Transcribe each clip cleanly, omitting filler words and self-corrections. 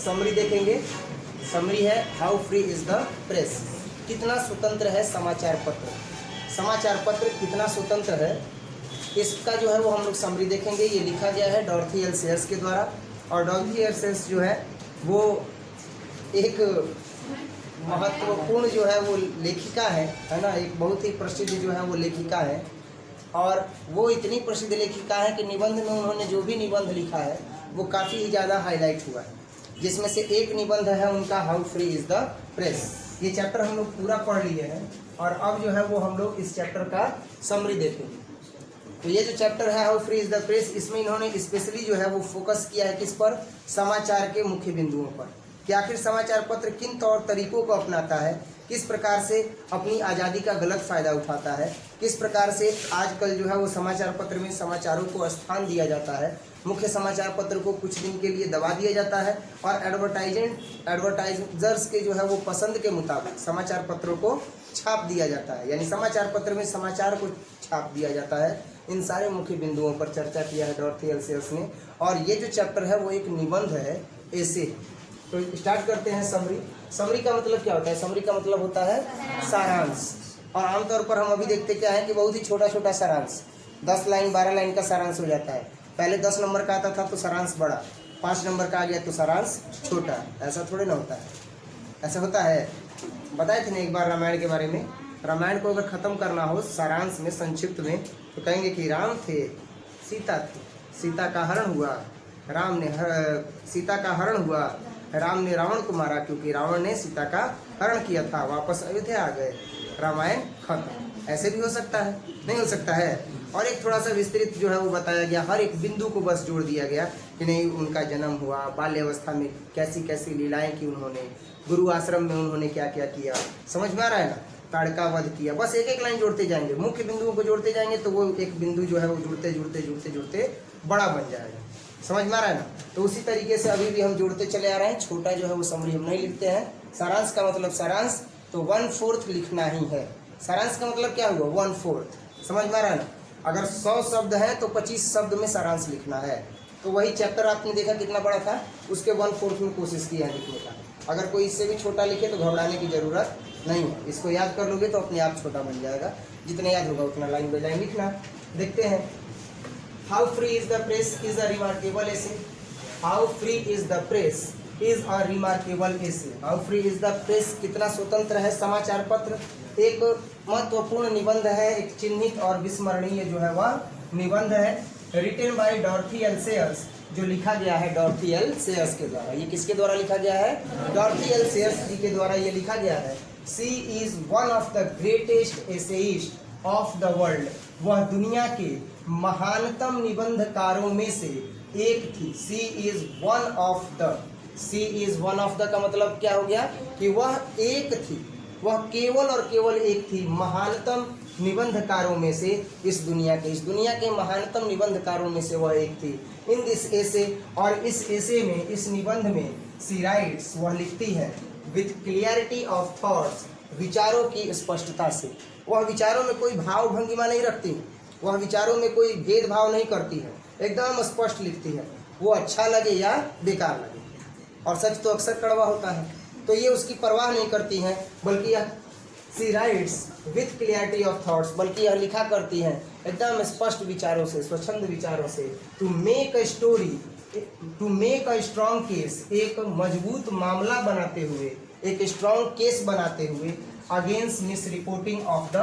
Summary देखेंगे। Summary है how free is the press, कितना स्वतंत्र है समाचार पत्र, समाचार पत्र कितना स्वतंत्र है, इसका जो है वो हम लोग समरी देखेंगे। ये लिखा गया है डॉर्थी एल सेयर्स के द्वारा, और डॉर्थी एल सेयर्स जो है वो एक महत्वपूर्ण जो है वो लेखिका है ना, एक बहुत ही प्रसिद्ध जो है वो लेखिका है। और वो इतनी प्रसिद्ध लेखिका है कि निबंध में उन्होंने जो भी निबंध लिखा है वो काफ़ी ही ज़्यादा हाईलाइट हुआ है, जिसमें से एक निबंध है उनका how free is the press. ये चैप्टर हम लोग पूरा पढ़ लिए हैं और अब जो है वो हम लोग इस चैप्टर का समरी देखेंगे। तो ये जो चैप्टर है how free is the press, इसमें इन्होंने स्पेशली जो है वो फोकस किया है किस पर, समाचार के मुख्य बिंदुओं पर, कि आखिर समाचार पत्र किन तौर तरीकों को अपनाता है, किस प्रकार से अपनी आज़ादी का गलत फ़ायदा उठाता है, किस प्रकार से आजकल जो है वो समाचार पत्र में समाचारों को स्थान दिया जाता है, मुख्य समाचार पत्र को कुछ दिन के लिए दबा दिया जाता है और एडवर्टाइजर्स के जो है वो पसंद के मुताबिक समाचार पत्रों को छाप दिया जाता है, यानी समाचार पत्र में समाचार को छाप दिया जाता है। इन सारे मुख्य बिंदुओं पर चर्चा किया है डॉर्थी एल सेयर्स ने। और ये जो चैप्टर है वो एक निबंध है, ऐसे। तो स्टार्ट करते हैं समरी। समरी का मतलब क्या होता है? समरी का मतलब होता है सारांश। और आमतौर पर हम अभी देखते क्या है कि बहुत ही छोटा छोटा सारांश, 10 लाइन 12 लाइन का सारांश हो जाता है। पहले 10 नंबर का आता था तो सारांश बड़ा, 5 नंबर का आ गया तो सारांश छोटा। ऐसा थोड़े ना होता है, ऐसा होता है। बताए थे ना एक बार रामायण के बारे में, रामायण को अगर ख़त्म करना हो सारांश में, संक्षिप्त में, तो कहेंगे कि राम थे, सीता थी, सीता का हरण हुआ, राम ने सीता का हरण हुआ, राम ने रावण को मारा क्योंकि रावण ने सीता का हरण किया था, वापस अयोध्या आ गए, रामायण खत्म। ऐसे भी हो सकता है, नहीं हो सकता है। और एक थोड़ा सा विस्तृत जो है वो बताया गया, हर एक बिंदु को बस जोड़ दिया गया कि नहीं उनका जन्म हुआ, बाल्यावस्था में कैसी कैसी लीलाएं की उन्होंने, गुरु आश्रम में उन्होंने क्या क्या किया, समझ में आ रहा है ना, ताड़का वध किया। बस एक एक लाइन जोड़ते जाएंगे, मुख्य बिंदुओं को जोड़ते जाएंगे तो वो एक बिंदु जो है वो जुड़ते जुड़ते जुड़ते जुड़ते बड़ा बन जाएगा। समझ में आ रहा है ना। तो उसी तरीके से अभी भी हम जोड़ते चले आ रहे हैं। छोटा जो है वो समरी हम नहीं लिखते हैं। सारांश का मतलब सारांश तो 1/4 लिखना ही है। सारांश का मतलब क्या हुआ? 1/4। समझ में आ रहा है ना। अगर 100 शब्द है तो 25 शब्द में सारांश लिखना है। तो वही चैप्टर आपने देखा कितना बड़ा था, उसके 1/4 में कोशिश की है लिखने का। अगर कोई इससे भी छोटा लिखे तो घबराने की जरूरत नहीं है। इसको याद कर लोगे तो अपने आप छोटा बन जाएगा। जितना याद होगा उतना लाइन बाई लाइन लिखना। देखते हैं। How free is the press is a remarkable essay. How free is the press is a remarkable essay. How free is the press, कितना स्वतंत्र है समाचार पत्र। एक महत्वपूर्ण निबंध है, एक चिन्हित और विस्मरणीय जो है वह निबंध है, रिटन बाय डॉर्थी एल सेयर्स, जो लिखा गया है डॉर्थी एल सेयर्स के द्वारा। ये किसके द्वारा लिखा गया है? डॉर्थी एल सेयर्स जी के द्वारा ये लिखा गया है। She is one of the greatest essayist of the world. वह दुनिया के महानतम निबंधकारों में से एक थी। She is one of the, she is one of the का मतलब क्या हो गया कि वह एक थी, वह केवल और केवल एक थी महानतम निबंधकारों में से, इस दुनिया के महानतम निबंधकारों में से वह एक थी। इन दिस एसे, और इस एसे में, इस निबंध में, सी राइट्स, वह लिखती है, विथ क्लियरिटी ऑफ थॉट्स, विचारों की स्पष्टता से। वह विचारों में कोई भाव भंगिमा नहीं रखती, वह विचारों में कोई भेदभाव नहीं करती है, एकदम स्पष्ट लिखती है, वो अच्छा लगे या बेकार लगे। और सच तो अक्सर कड़वा होता है, तो ये उसकी परवाह नहीं करती हैं, बल्कि यह she writes with clarity of thoughts, बल्कि यह लिखा करती हैं एकदम स्पष्ट विचारों से, स्वच्छंद विचारों से। To make a story, to make a strong case, एक मजबूत मामला बनाते हुए, एक स्ट्रॉन्ग केस बनाते हुए, against misreporting of the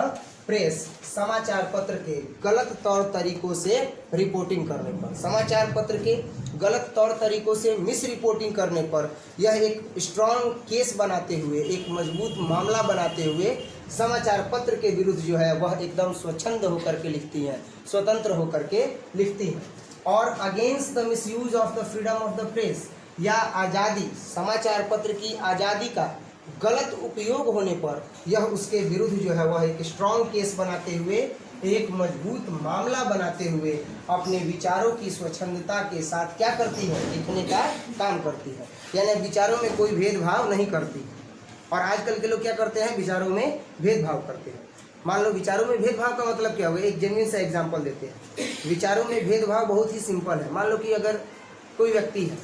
press, समाचार पत्र के गलत तौर तरीकों से रिपोर्टिंग करने पर, समाचार पत्र के गलत तौर तरीकों से मिस रिपोर्टिंग करने पर यह एक स्ट्रॉन्ग केस बनाते हुए, एक मजबूत मामला बनाते हुए समाचार पत्र के विरुद्ध जो है वह एकदम स्वच्छंद होकर के लिखती हैं, स्वतंत्र होकर के लिखती हैं। और against the misuse of the freedom of the press, या आज़ादी, समाचार पत्र की आज़ादी का गलत उपयोग होने पर यह उसके विरुद्ध जो है वह एक स्ट्रॉन्ग केस बनाते हुए, एक मजबूत मामला बनाते हुए अपने विचारों की स्वच्छंदता के साथ क्या करती है? लिखने का काम करती है, यानी विचारों में कोई भेदभाव नहीं करती। और आजकल के लोग क्या करते हैं? विचारों में भेदभाव करते हैं। मान लो विचारों में भेदभाव का मतलब क्या होगा? एक जेन्युइन सा एग्जाम्पल देते हैं। विचारों में भेदभाव बहुत ही सिंपल है। मान लो कि अगर कोई व्यक्ति है,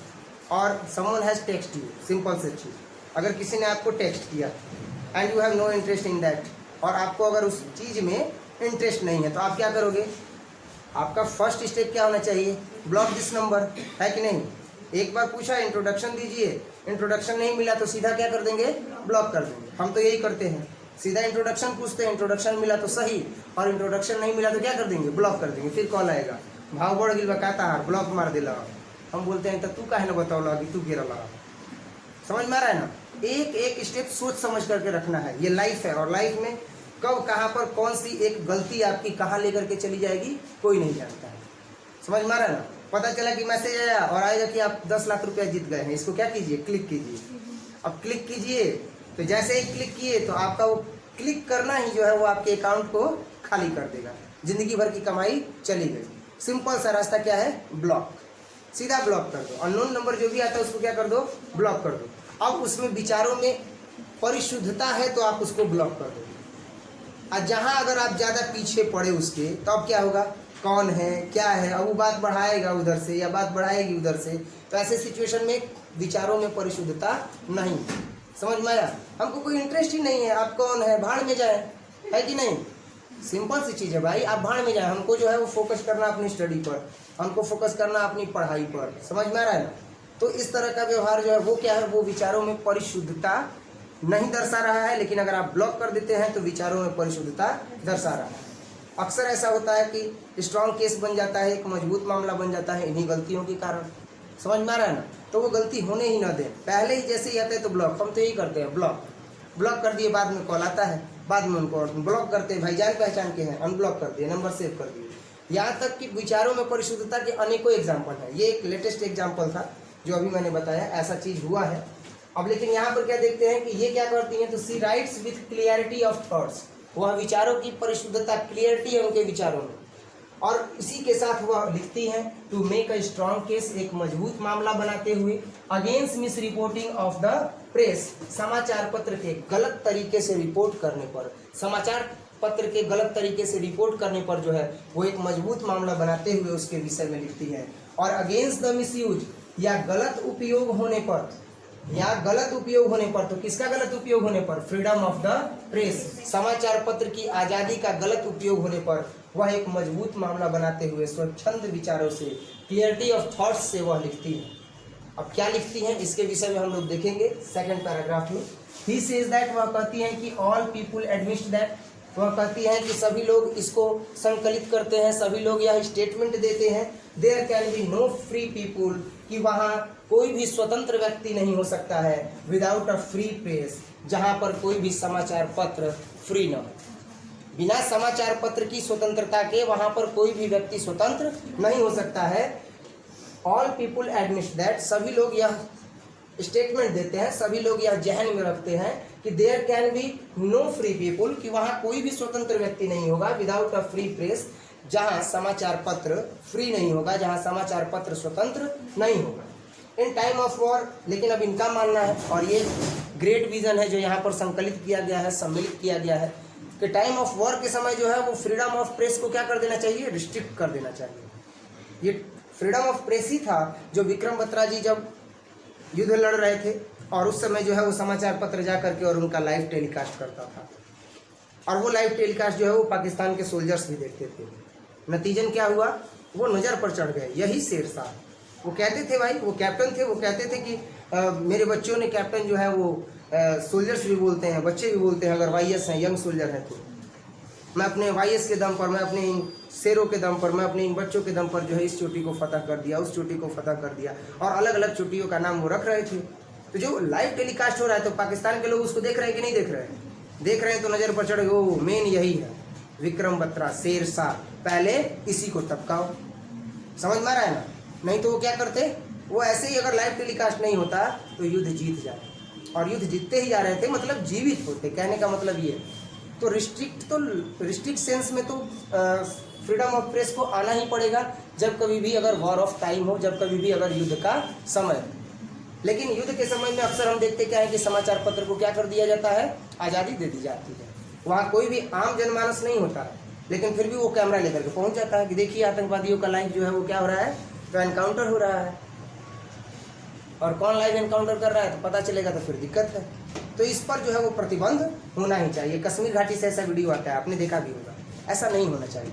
और someone has text you, simple से चीज़, अगर किसी ने आपको टेक्स्ट किया and you have no interest in that, और आपको अगर उस चीज़ में इंटरेस्ट नहीं है तो आप क्या करोगे? आपका फर्स्ट स्टेप क्या होना चाहिए? ब्लॉक दिस नंबर, है कि नहीं? एक बार पूछा इंट्रोडक्शन दीजिए, इंट्रोडक्शन नहीं मिला तो सीधा क्या कर देंगे? ब्लॉक कर देंगे। हम तो यही करते हैं, सीधा इंट्रोडक्शन पूछते हैं, इंट्रोडक्शन मिला तो सही, और इंट्रोडक्शन नहीं मिला तो क्या कर देंगे? ब्लॉक कर देंगे। फिर कॉल आएगा, भाव बढ़ गई बकाता हार, ब्लॉक मार दिला। हम बोलते हैं तो तू काहे ना बताओ कि तू गिरा लगा। समझ में आ रहा है ना? एक एक स्टेप सोच समझ करके रखना है। ये लाइफ है, और लाइफ में कब कहाँ पर कौन सी एक गलती आपकी कहाँ लेकर के चली जाएगी कोई नहीं जानता है। समझ में आ रहा है ना? पता चला कि मैसेज आया और आएगा कि आप 10 लाख रुपया जीत गए हैं, इसको क्या कीजिए? क्लिक कीजिए। अब क्लिक कीजिए तो जैसे ही क्लिक किए तो आपका वो क्लिक करना ही जो है वो आपके अकाउंट को खाली कर देगा, जिंदगी भर की कमाई चली गई। सिंपल सा रास्ता क्या है? ब्लॉक, सीधा ब्लॉक कर दो। अननोन नंबर जो भी आता है उसको क्या कर दो? ब्लॉक कर दो। अब उसमें विचारों में परिशुद्धता है तो आप उसको ब्लॉक कर दो, और जहाँ अगर आप ज़्यादा पीछे पड़े उसके तो अब क्या होगा? कौन है, क्या है, अब वो बात बढ़ाएगा उधर से या बात बढ़ाएगी उधर से, तो ऐसे सिचुएशन में विचारों में परिशुद्धता नहीं। समझ में आया? हमको कोई इंटरेस्ट ही नहीं है, आप कौन है, भाड़ में जाए, है कि नहीं? सिंपल सी चीज़ है भाई, आप भाड़ में जाए। हमको जो है वो फोकस करना अपनी स्टडी पर, हमको फोकस करना अपनी पढ़ाई पर। समझ में आ रहा है ना? तो इस तरह का व्यवहार जो है वो क्या है? वो विचारों में परिशुद्धता नहीं दर्शा रहा है, लेकिन अगर आप ब्लॉक कर देते हैं तो विचारों में परिशुद्धता दर्शा रहा है। अक्सर ऐसा होता है कि स्ट्रॉन्ग केस बन जाता है, एक मजबूत मामला बन जाता है इन्हीं गलतियों के कारण। समझ में आ रहा है ना? तो वो गलती होने ही ना दें। पहले ही जैसे ही आते हैं तो ब्लॉक, हम तो यही करते हैं, ब्लॉक कर दिए, बाद में कॉल आता है, बाद में उनको ब्लॉक करते हैं, भाई जान पहचान के हैं, अनब्लॉक कर दिए, नंबर सेव कर दिए। यहाँ तक कि विचारों में परिशुद्धता के अनेकों एग्जाम्पल है। ये एक लेटेस्ट एग्जाम्पल था जो अभी मैंने बताया, ऐसा चीज़ हुआ है। अब लेकिन यहाँ पर क्या देखते हैं कि ये क्या करती हैं? तो she writes with clarity of thoughts, वह विचारों की परिशुद्धता, क्लियरिटी है उनके विचारों में, और इसी के साथ वह लिखती हैं to make a strong case, एक मजबूत मामला बनाते हुए, against misreporting of the press, समाचार पत्र के गलत तरीके से रिपोर्ट करने पर, समाचार पत्र के गलत तरीके से रिपोर्ट करने पर जो है वो एक मजबूत मामला बनाते हुए उसके विषय में लिखती है। और अगेंस्ट द मिसयूज, या गलत उपयोग होने पर, या गलत उपयोग होने पर, तो किसका गलत उपयोग होने पर? फ्रीडम ऑफ द प्रेस, समाचार पत्र की आज़ादी का गलत उपयोग होने पर वह एक मजबूत मामला बनाते हुए स्वच्छंद विचारों से, क्लियरिटी ऑफ थॉट्स से वह लिखती है। अब क्या लिखती हैं इसके विषय में हम लोग देखेंगे सेकंड पैराग्राफ में। ही सेज दैट, वह कहती हैं कि ऑल पीपुल एडमिट दैट, वह कहती हैं कि सभी लोग इसको संकलित करते हैं, सभी लोग यह स्टेटमेंट देते हैं, there can be no free people, कि वहाँ कोई भी स्वतंत्र व्यक्ति नहीं हो सकता है, विदाउट अ फ्री प्रेस, जहाँ पर कोई भी समाचार पत्र फ्री न हो। बिना समाचार पत्र की स्वतंत्रता के वहाँ पर कोई भी व्यक्ति स्वतंत्र नहीं हो सकता है। ऑल पीपुल एडमिट दैट, सभी लोग यह स्टेटमेंट देते हैं, सभी लोग यह जहन में रखते हैं कि there can be no free people, कि वहाँ कोई भी स्वतंत्र व्यक्ति नहीं होगा, विदाउट अ फ्री प्रेस, जहाँ समाचार पत्र फ्री नहीं होगा, जहाँ समाचार पत्र स्वतंत्र नहीं होगा। इन टाइम ऑफ वॉर, लेकिन अब इनका मानना है, और ये ग्रेट विजन है जो यहाँ पर संकलित किया गया है, सम्मिलित किया गया है, कि टाइम ऑफ वॉर के समय जो है वो फ्रीडम ऑफ प्रेस को क्या कर देना चाहिए? रिस्ट्रिक्ट कर देना चाहिए। ये फ्रीडम ऑफ प्रेस ही था जो विक्रम बत्रा जी जब युद्ध लड़ रहे थे, और उस समय जो है वो समाचार पत्र जा करके और उनका लाइव टेलीकास्ट करता था, और वो लाइव टेलीकास्ट जो है वो पाकिस्तान के सोल्जर्स भी देखते थे। नतीजन क्या हुआ? वो नज़र पर चढ़ गए। यही शेरशाह, वो कहते थे भाई, वो कैप्टन थे, वो कहते थे कि मेरे बच्चों ने, कैप्टन जो है वो सोल्जर्स भी बोलते हैं, बच्चे भी बोलते हैं, अगर वाईएस हैं, यंग सोल्जर हैं, तो मैं अपने वाईएस के दम पर, मैं अपने इन शेरों के दम पर, मैं अपने इन बच्चों के दम पर जो है इस चोटी को फतह कर दिया, उस चोटी को फतह कर दिया, और अलग अलग चोटियों का नाम वो रख रहे थे। तो जो लाइव टेलीकास्ट हो रहा है तो पाकिस्तान के लोग उसको देख रहे हैं कि नहीं देख रहे हैं? देख रहे हैं, तो नज़र पर चढ़ गए, वो मेन यही है, विक्रम बत्रा, शेरशाह, पहले इसी को टपकाओ। समझ में आ रहा है ना? नहीं तो वो क्या करते, वो ऐसे ही अगर लाइव टेलीकास्ट नहीं होता तो युद्ध जीत जाते, और युद्ध जीतते ही जा रहे थे, मतलब जीवित होते। कहने का मतलब ये, तो रिस्ट्रिक्ट सेंस में तो फ्रीडम ऑफ प्रेस को आना ही पड़ेगा जब कभी भी अगर वॉर ऑफ टाइम हो, जब कभी भी अगर युद्ध का समय। लेकिन युद्ध के समय में अक्सर हम देखते क्या है कि समाचार पत्र को क्या कर दिया जाता है? आज़ादी दे दी जाती है। वहाँ कोई भी आम जनमानस नहीं होता है, लेकिन फिर भी वो कैमरा लेकर के पहुँच जाता है कि देखिए आतंकवादियों का लाइफ जो है वो क्या हो रहा है, तो एनकाउंटर हो रहा है। और कौन लाइव एनकाउंटर कर रहा है तो पता चलेगा तो फिर दिक्कत है। तो इस पर जो है वो प्रतिबंध होना ही चाहिए। कश्मीर घाटी से ऐसा वीडियो आता है, आपने देखा भी होगा, ऐसा नहीं होना चाहिए।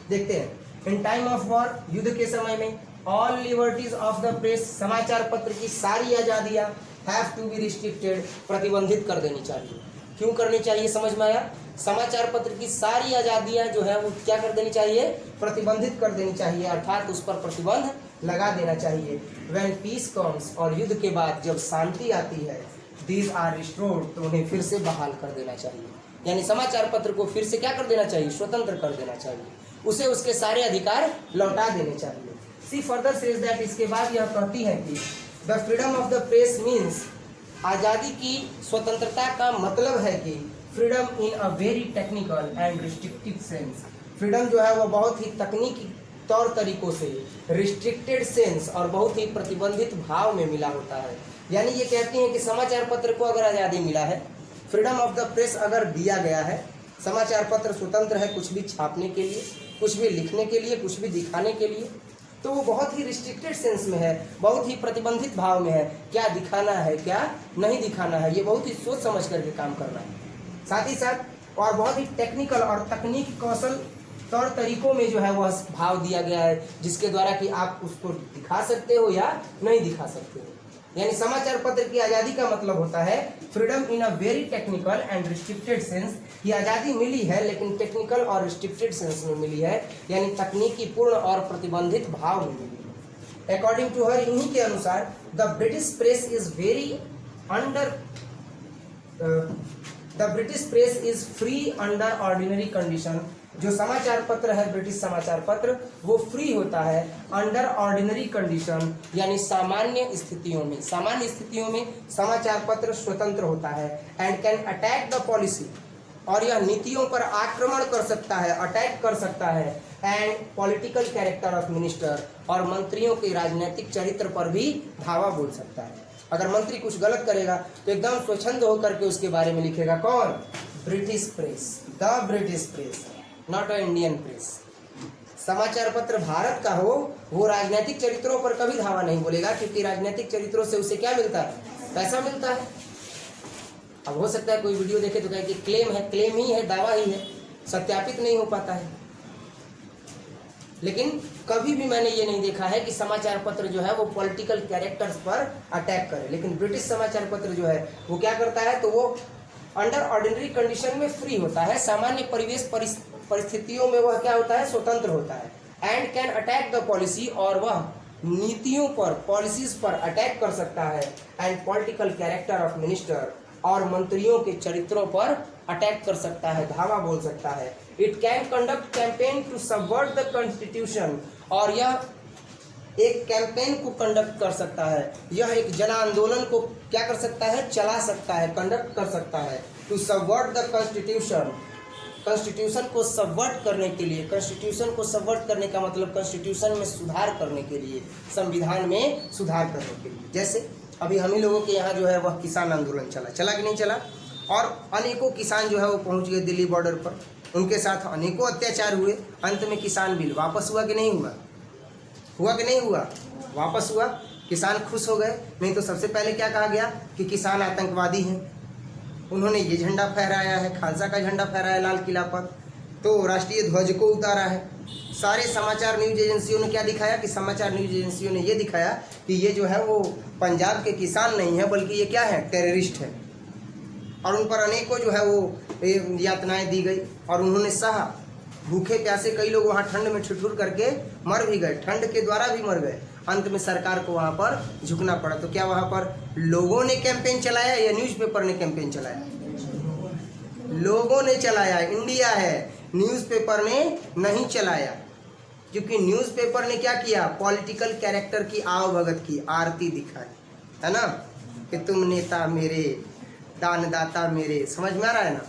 देखते हैं, इन टाइम ऑफ वॉर, युद्ध के समय में, all liberties of the press, समाचार पत्र की सारी आज़ादियाँ हैव टू बी रिस्ट्रिक्टेड, प्रतिबंधित कर देनी चाहिए। क्यों करनी चाहिए, समझ में आया? समाचार पत्र की सारी आज़ादियाँ जो है वो क्या कर देनी चाहिए, प्रतिबंधित कर देनी चाहिए, अर्थात उस पर प्रतिबंध लगा देना चाहिए। व्हेन पीस कम्स, और युद्ध के बाद जब शांति आती है, दीज आर रिस्टोर्ड, तो उन्हें फिर से बहाल कर देना चाहिए। यानी समाचार पत्र को फिर से क्या कर देना चाहिए, स्वतंत्र कर देना चाहिए, उसे उसके सारे अधिकार लौटा देने चाहिए। सी फर्दर सेज दैट, इसके बाद यह कहती है कि the freedom of the press means, आज़ादी की स्वतंत्रता का मतलब है कि freedom in a very technical and restrictive sense, freedom जो है वह बहुत ही तकनीकी तौर तरीकों से, रिस्ट्रिक्टेड सेंस और बहुत ही प्रतिबंधित भाव में मिला होता है। यानी ये कहती हैं कि समाचार पत्र को अगर आज़ादी मिला है, फ्रीडम ऑफ द प्रेस अगर दिया गया है, समाचार पत्र स्वतंत्र है कुछ भी छापने के लिए, कुछ भी लिखने के लिए, कुछ भी दिखाने के लिए, तो वो बहुत ही रिस्ट्रिक्टेड सेंस में है, बहुत ही प्रतिबंधित भाव में है। क्या दिखाना है, क्या नहीं दिखाना है, ये बहुत ही सोच समझ करके काम करना है। साथ ही साथ और बहुत ही टेक्निकल और तकनीकी कौशल तौर तरीकों में जो है वह भाव दिया गया है, जिसके द्वारा कि आप उसको दिखा सकते हो या नहीं दिखा सकते हो। यानी समाचार पत्र की आज़ादी का मतलब होता है freedom in a very technical and restricted sense. ये आज़ादी मिली है लेकिन टेक्निकल और रिस्ट्रिक्टेड सेंस में मिली है, यानी तकनीकी पूर्ण और प्रतिबंधित भाव में मिली है। अकॉर्डिंग टू हर, इन्हीं के अनुसार, the British press is very under the British press is free under ordinary condition. जो समाचार पत्र है, ब्रिटिश समाचार पत्र, वो फ्री होता है अंडर ऑर्डिनरी कंडीशन, यानी सामान्य स्थितियों में। सामान्य स्थितियों में समाचार पत्र स्वतंत्र होता है। And can attack the policy, और यह नीतियों पर आक्रमण कर सकता है, अटैक कर सकता है। And political character of minister, और मंत्रियों के राजनीतिक चरित्र पर भी धावा बोल सकता है। अगर मंत्री कुछ गलत करेगा तो एकदम स्वच्छंद होकर के उसके बारे में लिखेगा कौन, British press, the British press, not a Indian press. समाचार पत्र भारत का हो, वो राजनीतिक चरित्रों पर कभी धावा नहीं बोलेगा, क्योंकि राजनीतिक चरित्रों से उसे क्या मिलता है, पैसा मिलता है। अब हो सकता है कोई वीडियो देखे तो कहे कि क्लेम है, क्लेम ही है, दावा ही है, सत्यापित नहीं हो पाता है। लेकिन कभी भी मैंने ये नहीं देखा है कि समाचार पत्र जो है वो पॉलिटिकल कैरेक्टर्स पर अटैक करे। लेकिन ब्रिटिश समाचार पत्र जो है वो क्या करता है, तो वो अंडर ऑर्डिनरी कंडीशन में फ्री होता है, सामान्य परिवेश परिस्थितियों में वह क्या होता है, स्वतंत्र होता है। And can attack the policy, और वह नीतियों पर, पॉलिसीज पर अटैक कर सकता है। And political character of minister, और मंत्रियों के चरित्रों पर अटैक कर सकता है, धावा बोल सकता है। It can conduct campaign to subvert the constitution, और यह एक कैंपेन को कंडक्ट कर सकता है, यह एक जन आंदोलन को क्या कर सकता है, चला सकता है, कंडक्ट कर सकता है। To subvert the constitution, constitution को सबवर्ट करने के लिए, कॉन्स्टिट्यूशन को सबवर्ट करने का मतलब कॉन्स्टिट्यूशन में सुधार करने के लिए, संविधान में सुधार करने के लिए। जैसे अभी हम ही लोगों के यहाँ जो है वह किसान आंदोलन चला कि नहीं चला, और अनेकों किसान जो है वो पहुँच गए दिल्ली बॉर्डर पर, उनके साथ अनेकों अत्याचार हुए, अंत में किसान बिल वापस हुआ कि नहीं हुआ, हुआ कि नहीं हुआ, वापस हुआ, किसान खुश हो गए। नहीं तो सबसे पहले क्या कहा गया कि किसान आतंकवादी हैं, उन्होंने ये झंडा फहराया है, खालसा का झंडा फहराया लाल किला पर, तो राष्ट्रीय ध्वज को उतारा है। सारे समाचार न्यूज एजेंसियों ने क्या दिखाया कि समाचार न्यूज एजेंसियों ने ये दिखाया कि ये जो है वो पंजाब के किसान नहीं है, बल्कि ये क्या है, टेररिस्ट है। और उन पर अनेकों जो है वो यातनाएं दी गई और उन्होंने सहा। भूखे प्यासे कई लोग वहाँ ठंड में ठिठुर करके मर भी गए, ठंड के द्वारा भी मर गए। अंत में सरकार को वहाँ पर झुकना पड़ा। तो क्या वहाँ पर लोगों ने कैंपेन चलाया या न्यूज़पेपर ने कैंपेन चलाया? लोगों ने चलाया, इंडिया है, न्यूज़पेपर ने नहीं चलाया। क्योंकि न्यूज़पेपर ने क्या किया, पॉलिटिकल कैरेक्टर की आवभगत की, आरती दिखाई, है ना, कि तुम नेता मेरे, दानदाता मेरे। समझ में आ रहा है ना,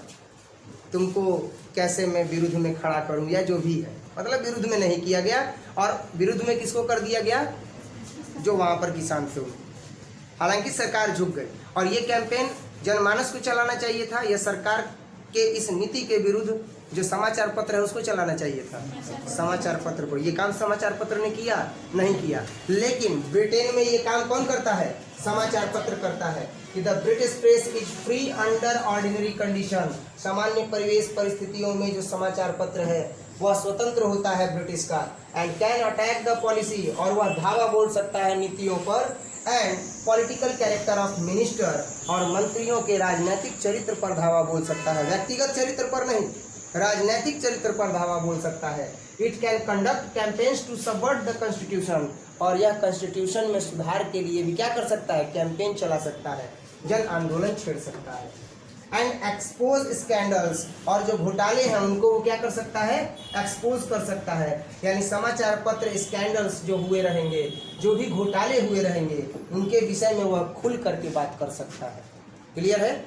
तुमको कैसे मैं विरुद्ध में खड़ा करूं, या जो भी है, मतलब विरुद्ध में नहीं किया गया। और विरुद्ध में किसको कर दिया गया, जो वहाँ पर किसान थे। हालांकि सरकार झुक गई। और ये कैंपेन जनमानस को चलाना चाहिए था, यह सरकार के इस नीति के विरुद्ध जो समाचार पत्र है उसको चलाना चाहिए था, समाचार पत्र को। ये काम समाचार पत्र ने किया नहीं किया। लेकिन ब्रिटेन में ये काम कौन करता है? समाचार पत्र करता है कि the British press is free under ordinary condition. सामान्य परिवेश परिस्थितियों में जो समाचार पत्र है वह स्वतंत्र होता है ब्रिटिश का, and can attack the policy, और वह धावा बोल सकता है नीतियों पर, and political character of minister, और मंत्रियों के राजनीतिक चरित्र पर धावा बोल सकता है, व्यक्तिगत चरित्र पर नहीं, राजनीतिक चरित्र पर धावा बोल सकता है। It can conduct campaigns to subvert the constitution, और यह कॉन्स्टिट्यूशन में सुधार के लिए भी क्या कर सकता है? कैंपेन चला सकता है, जन आंदोलन छेड़ सकता है। एंड एक्सपोज स्कैंडल्स, और जो घोटाले हैं उनको वो क्या कर सकता है? एक्सपोज कर सकता है। यानी समाचार पत्र स्कैंडल्स जो हुए रहेंगे, जो भी घोटाले हुए रहेंगे, उनके विषय में वह खुल करके बात कर सकता है। क्लियर है?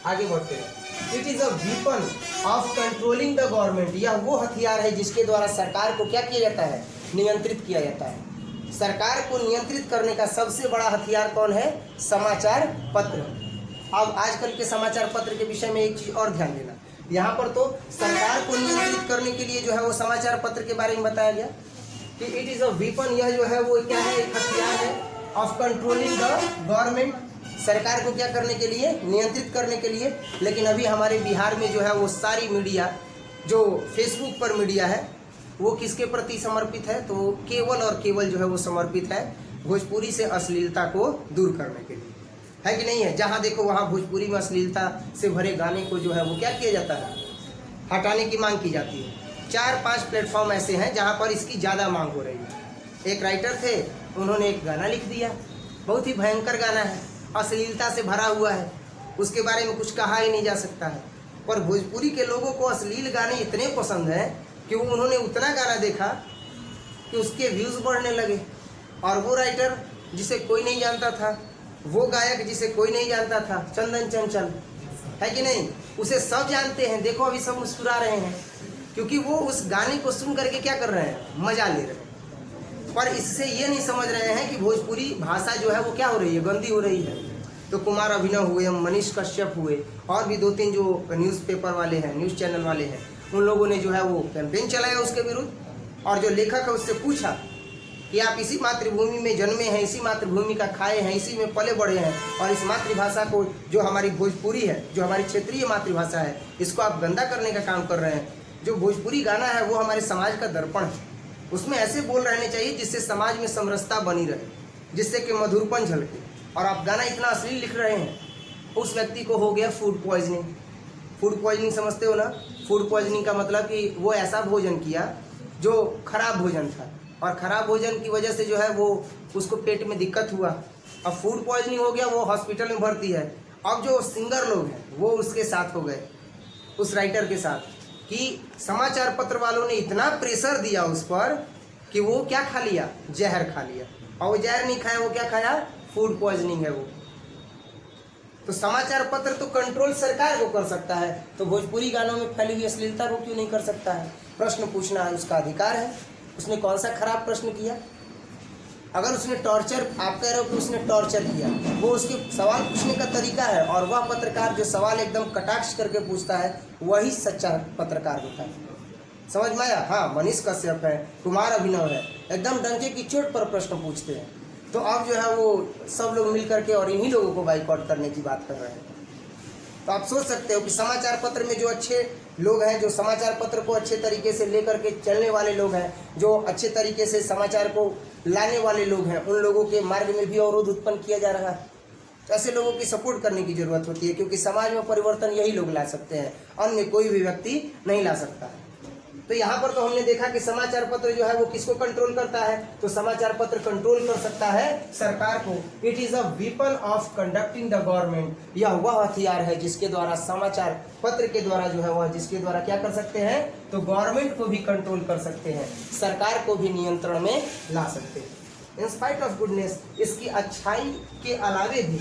आगे बढ़ते हैं। It is a weapon of controlling the government, यह वो हथियार है जिसके द्वारा सरकार को क्या किया जाता है? नियंत्रित किया जाता है। सरकार को नियंत्रित करने का सबसे बड़ा हथियार कौन है? समाचार पत्र। अब आजकल के समाचार पत्र के विषय में एक चीज और ध्यान देना, यहाँ पर तो सरकार को नियंत्रित करने के लिए जो है वो समाचार पत्र के बारे में बताया गया कि इट इज अ वीपन, यह जो है वो क्या है? एक हथियार है ऑफ कंट्रोलिंग द गवर्नमेंट, सरकार को क्या करने के लिए? नियंत्रित करने के लिए। लेकिन अभी हमारे बिहार में जो है वो सारी मीडिया, जो फेसबुक पर मीडिया है, वो किसके प्रति समर्पित है? तो केवल और केवल जो है वो समर्पित है भोजपुरी से अश्लीलता को दूर करने के लिए, है कि नहीं है? जहाँ देखो वहाँ भोजपुरी में अश्लीलता से भरे गाने को जो है वो क्या किया जाता है? हटाने की मांग की जाती है। 4-5 प्लेटफॉर्म ऐसे हैं जहाँ पर इसकी ज़्यादा मांग हो रही है। एक राइटर थे, उन्होंने एक गाना लिख दिया, बहुत ही भयंकर गाना है, अश्लीलता से भरा हुआ है, उसके बारे में कुछ कहा ही नहीं जा सकता है। पर भोजपुरी के लोगों को अश्लील गाने इतने पसंद हैं कि वो उन्होंने उतना गाना देखा कि उसके व्यूज़ बढ़ने लगे। और वो राइटर जिसे कोई नहीं जानता था, वो गायक जिसे कोई नहीं जानता था, चंदन चंचल, है कि नहीं, उसे सब जानते हैं। देखो अभी सब मुस्कुरा रहे हैं क्योंकि वो उस गाने को सुन करके क्या कर रहे हैं? मजा ले रहे हैं। पर इससे ये नहीं समझ रहे हैं कि भोजपुरी भाषा जो है वो क्या हो रही है? गंदी हो रही है। तो कुमार अभिनव हुए, मनीष कश्यप हुए, और भी 2-3 जो न्यूज़पेपर वाले हैं, न्यूज़ चैनल वाले हैं, उन लोगों ने जो है वो कैंपेन चलाया उसके विरुद्ध। और जो लेखक है उससे पूछा कि आप इसी मातृभूमि में जन्मे हैं, इसी मातृभूमि का खाए हैं, इसी में पले बढ़े हैं, और इस मातृभाषा को, जो हमारी भोजपुरी है, जो हमारी क्षेत्रीय मातृभाषा है, इसको आप गंदा करने का काम कर रहे हैं। जो भोजपुरी गाना है वो हमारे समाज का दर्पण है, उसमें ऐसे बोल रहने चाहिए जिससे समाज में समरसता बनी रहे, जिससे कि मधुरपन झलके। और आप गाना इतना अश्लील लिख रहे हैं, उस व्यक्ति को हो गया फूड पॉइजनिंग। फूड पॉइजनिंग समझते हो ना? फूड पॉइजनिंग का मतलब कि वो ऐसा भोजन किया जो खराब भोजन था, और ख़राब भोजन की वजह से जो है वो उसको पेट में दिक्कत हुआ, अब फूड पॉइजनिंग हो गया, वो हॉस्पिटल में भर्ती है। अब जो सिंगर लोग हैं वो उसके साथ हो गए, उस राइटर के साथ, कि समाचार पत्र वालों ने इतना प्रेशर दिया उस पर कि वो क्या खा लिया? जहर खा लिया। और वो जहर नहीं खाया, वो क्या खाया? फूड पॉइजनिंग है वो। तो समाचार पत्र तो कंट्रोल सरकार को कर सकता है, तो भोजपुरी गानों में फैली हुई अश्लीलता को क्यों नहीं कर सकता है? प्रश्न पूछना उसका अधिकार है। उसने कौन सा खराब प्रश्न किया? अगर उसने टॉर्चर, आप कह रहे हो कि उसने टॉर्चर किया, वो उसके सवाल पूछने का तरीका है, और वह पत्रकार जो सवाल एकदम कटाक्ष करके पूछता है वही सच्चा पत्रकार होता है। समझ में आया? हाँ, मनीष कश्यप है, कुमार अभिनव है, एकदम डंके की चोट पर प्रश्न पूछते हैं। तो अब जो है वो सब लोग मिल करके और इन्हीं लोगों को बाइकआउट करने की बात कर रहे हैं। तो आप सोच सकते हो कि समाचार पत्र में जो अच्छे लोग हैं, जो समाचार पत्र को अच्छे तरीके से लेकर के चलने वाले लोग हैं, जो अच्छे तरीके से समाचार को लाने वाले लोग हैं, उन लोगों के मार्ग में भी अवरोध उत्पन्न किया जा रहा है। तो ऐसे लोगों की सपोर्ट करने की जरूरत होती है, क्योंकि समाज में परिवर्तन यही लोग ला सकते हैं, अन्य कोई भी व्यक्ति नहीं ला सकता है। तो यहाँ पर तो हमने देखा कि समाचार पत्र जो है वो किसको कंट्रोल करता है? तो समाचार पत्र कंट्रोल कर सकता है सरकार को। It is a weapon of conducting the government, यह वह हथियार है जिसके द्वारा, समाचार पत्र के द्वारा जो है वह, जिसके द्वारा क्या कर सकते हैं? तो गवर्नमेंट को भी कंट्रोल कर सकते हैं, सरकार को भी नियंत्रण में ला सकते हैं। इन स्पाइट ऑफ गुडनेस, इसकी अच्छाई के अलावे भी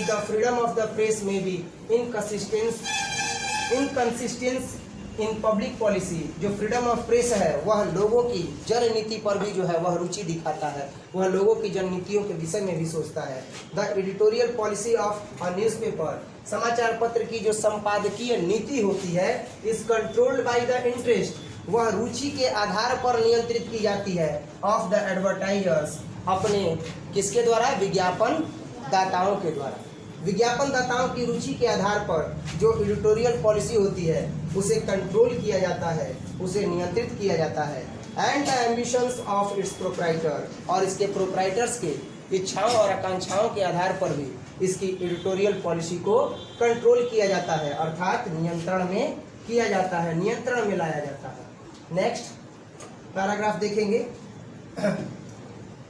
the freedom of the press में भी इनकंसिस्टेंस इन पब्लिक पॉलिसी, जो फ्रीडम ऑफ प्रेस है वह लोगों की जननीति पर भी जो है वह रुचि दिखाता है, वह लोगों की जननीतियों के विषय में भी सोचता है। The editorial policy of a newspaper, समाचार पत्र की जो संपादकीय नीति होती है, is controlled by the interest, वह रुचि के आधार पर नियंत्रित की जाती है, ऑफ द एडवर्टाइजर्स, अपने किसके द्वारा, विज्ञापन दाताओं के द्वारा। विज्ञापन दाताओं की रुचि के आधार पर जो एडिटोरियल पॉलिसी होती है उसे कंट्रोल किया जाता है, उसे नियंत्रित किया जाता है। And the ambitions of its proprietor, और इसके प्रोप्राइटर्स के इच्छाओं और आकांक्षाओं के आधार पर भी इसकी एडिटोरियल पॉलिसी को कंट्रोल किया जाता है, अर्थात नियंत्रण में किया जाता है, नियंत्रण में लाया जाता है। नेक्स्ट पैराग्राफ देखेंगे।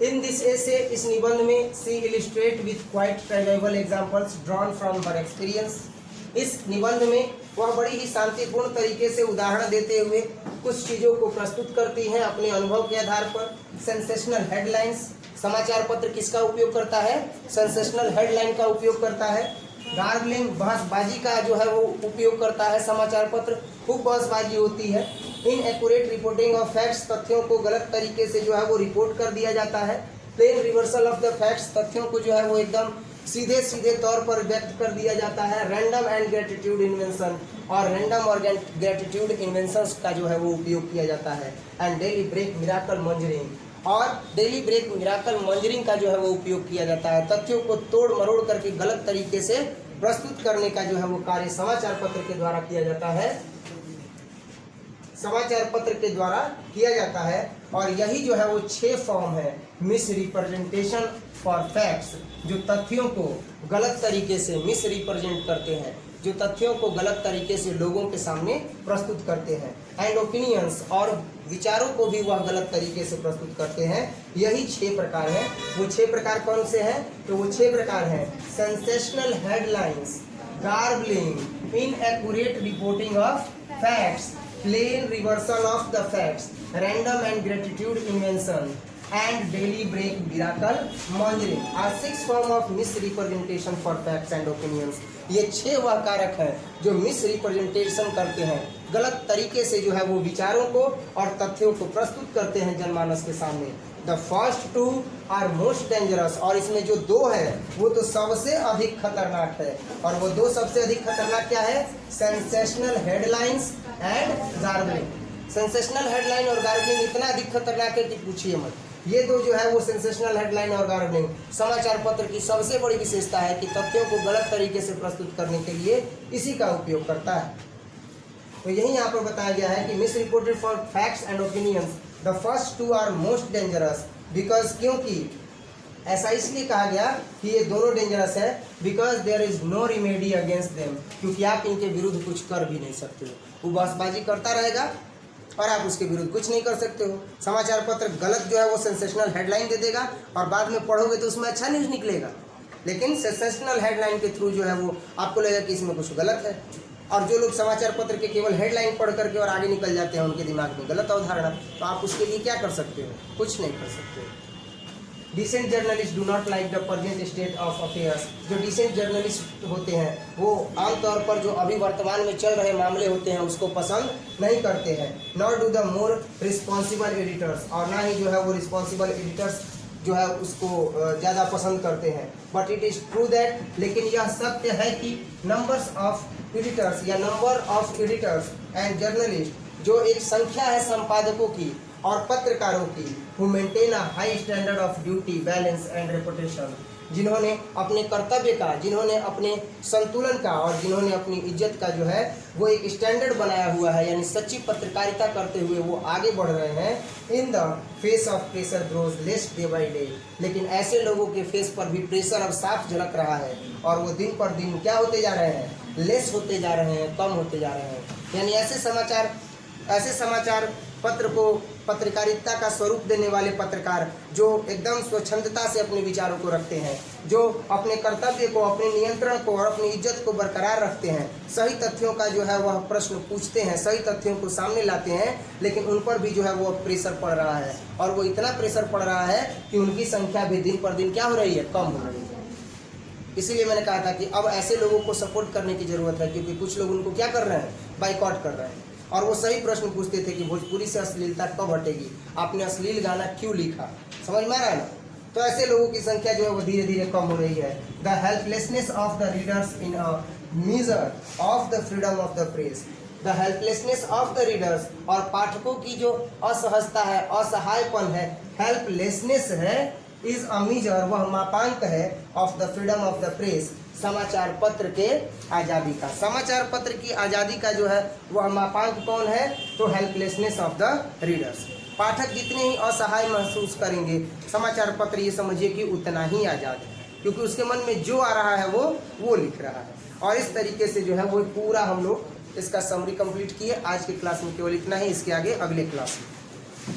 इन दिस एसे, इस निबंध में she illustrate with quite tribal examples drawn from her experience, इस निबंध में वह बड़ी ही शांतिपूर्ण तरीके से उदाहरण देते हुए कुछ चीज़ों को प्रस्तुत करती हैं अपने अनुभव के आधार पर। सेंसेशनल हेडलाइंस, समाचार पत्र किसका उपयोग करता है, सेंसेशनल हेडलाइन का उपयोग करता है। गार्बलिंग, बहसबाजी का जो है वो उपयोग करता है समाचार पत्र, खूब बहसबाजी होती है। इन एक्यूरेट रिपोर्टिंग ऑफ फैक्ट्स, तथ्यों को गलत तरीके से जो है वो रिपोर्ट कर दिया जाता है। Plain reversal of the facts, तथ्यों को जो है वो एकदम सीधे सीधे तौर पर व्यक्त कर दिया जाता है। रैंडम एंड ग्रेटिट्यूड इन्वेंशन, और रैंडम और ग्रेटिट्यूड इन्वेंशंस का जो है वो उपयोग किया जाता है। एंड डेली ब्रेक मिराकल मॉन्जरिंग, और डेली ब्रेक मिराकल मॉन्जरिंग का जो है वो उपयोग किया जाता है। तथ्यों को तोड़ मरोड़ करके गलत तरीके से प्रस्तुत करने का जो है वो कार्य समाचार पत्र के द्वारा किया जाता है, समाचार पत्र के द्वारा किया जाता है। और यही जो है वो 6 फॉर्म है मिस रिप्रेजेंटेशन फॉर फैक्ट्स, जो तथ्यों को गलत तरीके से मिस रिप्रेजेंट करते हैं, जो तथ्यों को गलत तरीके से लोगों के सामने प्रस्तुत करते हैं। एंड ओपिनियंस, और विचारों को भी वह गलत तरीके से प्रस्तुत करते हैं। यही 6 प्रकार हैं। वो 6 प्रकार कौन से हैं, तो वो 6 प्रकार हैं। Sensational headlines, garbling, inaccurate reporting of facts, plain reversal of the facts, random and gratitude invention, and daily break miracle mongering are 6 form of misrepresentation for facts and opinions। ये 6 वह कारक हैं जो मिसरिप्रेजेंटेशन करते हैं, गलत तरीके से जो है वो विचारों को और तथ्यों को प्रस्तुत करते हैं जनमानस के सामने। The first 2 are most dangerous, और इसमें जो 2 है वो तो सबसे अधिक खतरनाक है। और वो 2 सबसे अधिक खतरनाक क्या है, sensational headlines and garbling. Sensational headline और गार्बलिंग इतना अधिक खतरनाक है कि पूछिए मत। ये 2 जो है वो सेंसेशनल हेडलाइन और गार्बलिंग समाचार पत्र की सबसे बड़ी विशेषता है कि तथ्यों को गलत तरीके से प्रस्तुत करने के लिए इसी का उपयोग करता है। तो यही यहाँ पर बताया गया है कि misreported for facts and opinions, the first 2 are most dangerous because, क्योंकि ऐसा इसलिए कहा गया कि ये दोनों डेंजरस है, because there is no remedy against them, क्योंकि आप इनके विरुद्ध कुछ कर भी नहीं सकते हो। वो बहसबाजी करता रहेगा और आप उसके विरुद्ध कुछ नहीं कर सकते हो। समाचार पत्र गलत जो है वो सेंसेशनल हेडलाइन दे देगा और बाद में पढ़ोगे तो उसमें अच्छा न्यूज़ निकलेगा, लेकिन सेंसेशनल हेडलाइन के थ्रू जो है वो आपको लगेगा कि इसमें कुछ गलत है। और जो लोग समाचार पत्र के केवल हेडलाइन पढ़ करके और आगे निकल जाते हैं, उनके दिमाग में गलत अवधारणा, तो आप उसके लिए क्या कर सकते हो, कुछ नहीं कर सकते। Decent journalist do not like the present state of affairs, जो डिसेंट जर्नलिस्ट होते हैं वो आमतौर पर जो अभी वर्तमान में चल रहे मामले होते हैं उसको पसंद नहीं करते हैं। Not do the more responsible editors, और ना ही जो है वो रिस्पॉन्सिबल एडिटर्स जो है उसको ज़्यादा पसंद करते हैं। But it is true that, लेकिन यह सत्य है कि नंबर्स ऑफ एडिटर्स या number of editors and journalist, जो एक संख्या है संपादकों की और पत्रकारों की, who maintain a high standard of duty, balance and reputation, जिन्होंने अपने कर्तव्य का, जिन्होंने अपने संतुलन का और जिन्होंने अपनी इज्जत का जो है वो एक स्टैंडर्ड बनाया हुआ है, यानी सच्ची पत्रकारिता करते हुए वो आगे बढ़ रहे हैं। In the face of pressure grows less day by day, लेकिन ऐसे लोगों के फेस पर भी प्रेशर अब साफ झलक रहा है और वो दिन पर दिन क्या होते जा रहे हैं, लेस होते जा रहे हैं, कम होते जा रहे हैं। यानी ऐसे समाचार पत्र को पत्रकारिता का स्वरूप देने वाले पत्रकार जो एकदम स्वच्छंदता से अपने विचारों को रखते हैं, जो अपने कर्तव्य को, अपने नियंत्रण को और अपनी इज्जत को बरकरार रखते हैं, सही तथ्यों का जो है वह प्रश्न पूछते हैं, सही तथ्यों को सामने लाते हैं, लेकिन उन पर भी जो है वो प्रेशर पड़ रहा है। और वो इतना प्रेशर पड़ रहा है कि उनकी संख्या भी दिन पर दिन क्या हो रही है, कम हो रही है। इसीलिए मैंने कहा था कि अब ऐसे लोगों को सपोर्ट करने की ज़रूरत है, क्योंकि कुछ लोग उनको क्या कर रहे हैं, बाइकआउट कर रहे हैं। और वो सही प्रश्न पूछते थे कि भोजपुरी से अश्लीलता कब हटेगी, आपने अश्लील गाना क्यों लिखा। समझ में आ रहा है ना। तो ऐसे लोगों की संख्या जो है वो धीरे धीरे कम हो रही है। The helplessness of the readers in a measure of the freedom of the press. The helplessness of the readers, और पाठकों की जो असहजता है, असहायपन है, हेल्पलेसनेस है, इज अ मीजर, वह मापांक है, of the freedom of the press, समाचार पत्र के आज़ादी का। समाचार पत्र की आज़ादी का जो है वह मापांक कौन है, तो हेल्पलेसनेस ऑफ द रीडर्स। पाठक जितने ही असहाय महसूस करेंगे, समाचार पत्र ये समझिए कि उतना ही आज़ाद है, क्योंकि उसके मन में जो आ रहा है वो लिख रहा है। और इस तरीके से जो है वो पूरा हम लोग इसका समरी कंप्लीट किए। आज के क्लास में केवल इतना ही, इसके आगे अगले क्लास में।